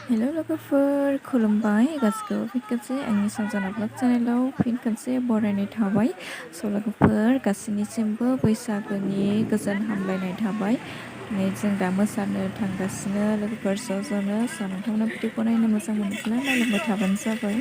हेल' लोगोफोर खुलुमबाय गासिखौबो फिन खनसे आंनि संजना ब्लग चेनेलाव फिन खनसे बरायनाय थाबाय स' लोगोफोर गासैनिसिमबो बैसागोनि गोजोन हामलायनाय थाबाय नै जों दा मोसानो थांगासिनो लोगोफोर ज' ज'नो स' नोंथांमोना भिडिअखौ नायनो मोजां मोनोब्ला नायलांबाय थाबानो जाबाय।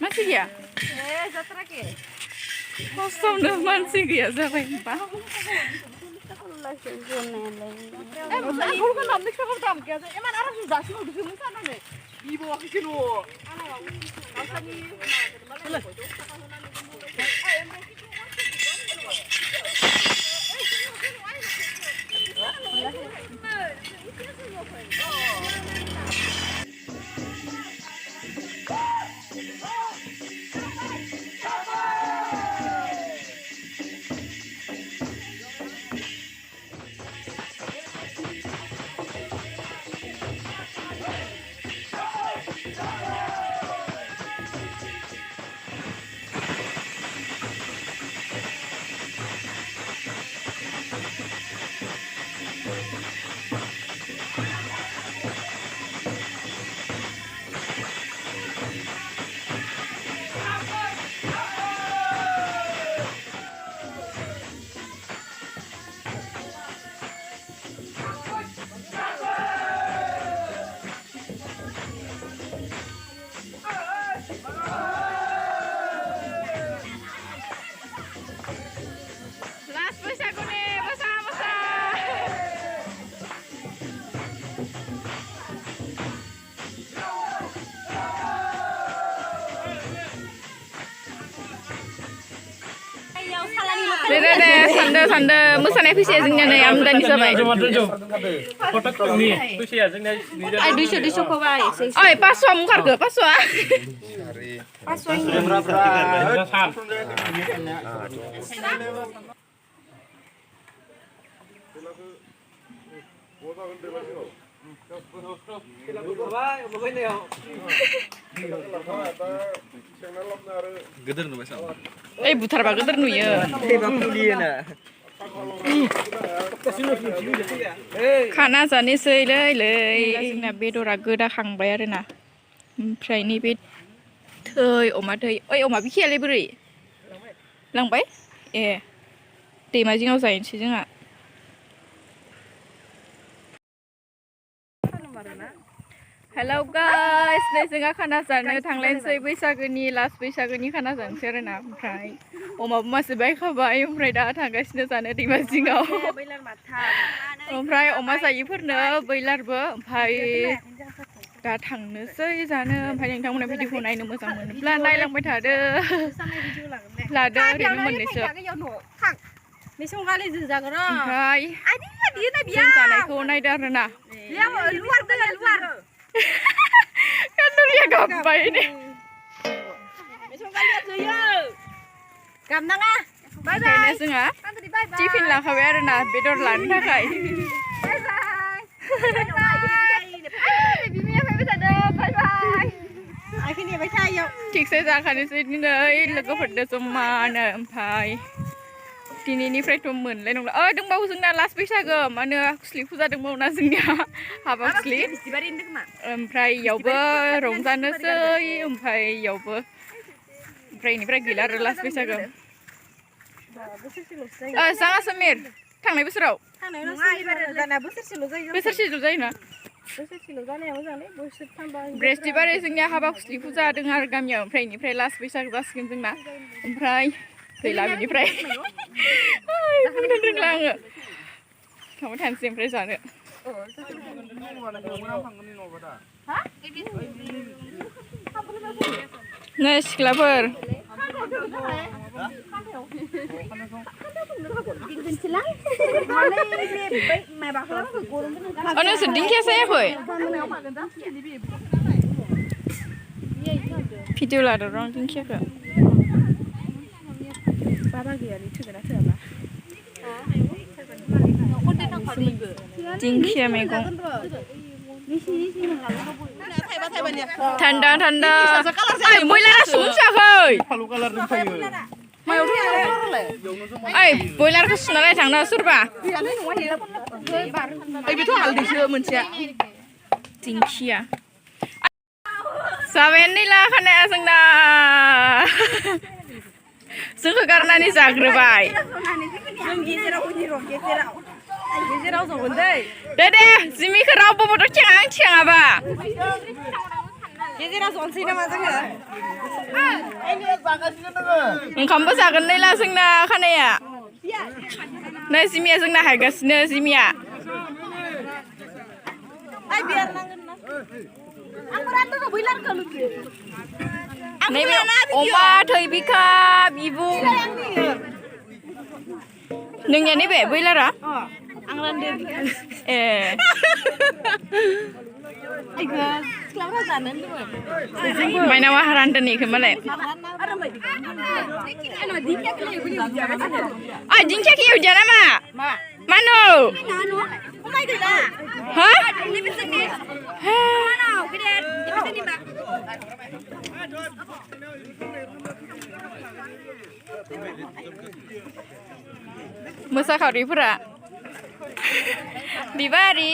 मानसि गैया फार्स्टआवनो मानसि गैया जाबाय होनबा सानदो मोसानाय फैसाया जोंनिया नै आमदानि जाबाय। आइ 200 खौबाय। ओइ 500 ओंखारखो 500आ। ओइ बुथारबा गोदोर नुयो। खाना जानोसैलै जोंना बेदरा गोदाखांबाय आरोना ओमफ्राय नैबे थै अमा थै ओइ अमा बिखायालाय बोरै लांबाय ए दैमा जिङाव जाहैनोसै जोंहा। हेलौ गाइस नै जोंहा खाना जानो थांलायनोसै बैसागोनि लास्ट बैसागोनि खाना जानोसै आरोना ओमफ्राय अमाबो मासे बायखाबाय ओमफ्राय दा थांगासिनो जानो दैमा जिङाव ओमफ्राय अमा जायैफोरनो बैलारबो ओमफ्राय दा थांनोसै जानो ओमफ्राय नोंथांमोना भिडिअखौ नायनो मोजां मोनोब्ला नायलांबाय थादो लादो ओरैनो मोननैसो ओमफ्राय जों जानायखौ नायदो आरोना गाबबाय ओंखायनो जोंहा टिफिन लाखाबाय आरोना बेदर लानो थाखाय थिग से जाखानोसै दिनै लोगोफोरजों जमानो ओमफ्राय दिनैनिफ्रायथ' मोनलाय नंला दंबावो जोंना लास्ट बैसागो मा होनो खुस्लि फुजा दंबावोना जोंनिया हाबा खुस्लि ओमफ्राय इयावबो रंजानोसै ओमफ्राय इयावबो ओमफ्राय इनिफ्राय गैला आरो लास्ट बैसागो जाङा समिर थांनाय बोसोराव बोसोरसेल' जायोना बृहस्पतिबारै जोंनिया हाबा खुस्लि फुजा दङ आरो गामियाव ओमफ्राय इनिफ्राय लास्ट बैसागो जासिगोन जोंना ओमफ्राय गैला बिनिफ्राय बुंनो रोंला आङो थांबाय थानोसै ओमफ्राय जानो नै सिख्लाफोर नोंसोर दिंखिया जायाखै भिडिअ लादों र' आं दिंखियाखौ दिंखिया मैगं थान्दा थान्दा बयलारा संसाखै बयलारखौ सुनानै थांनो सोरबा बेथ' हालदैसो मोनसेया दिंखिया जाबायानो ला खानाया जोंना जोंखौ गारनानै जाग्रोबाय दे जिमिखौ रावबोबोथ' थिखाङाबा ओंखामबो जागोन नैला जोंना खानाया नै जिमिया जोंना हायगासिनो जिमिया नैबे अमा थै बिखा बिबु नोंनिया नैबे बयलारा ए माइनावा रानदों इखौ मालाय दिंखियाखौ एवदिया नामा मानो हा मोसाखावरिफोरा बिबारि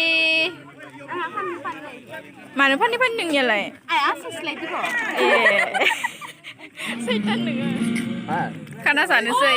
मानो फाननो नोंनियालाय ए सैथान नोङो खाना जानोसै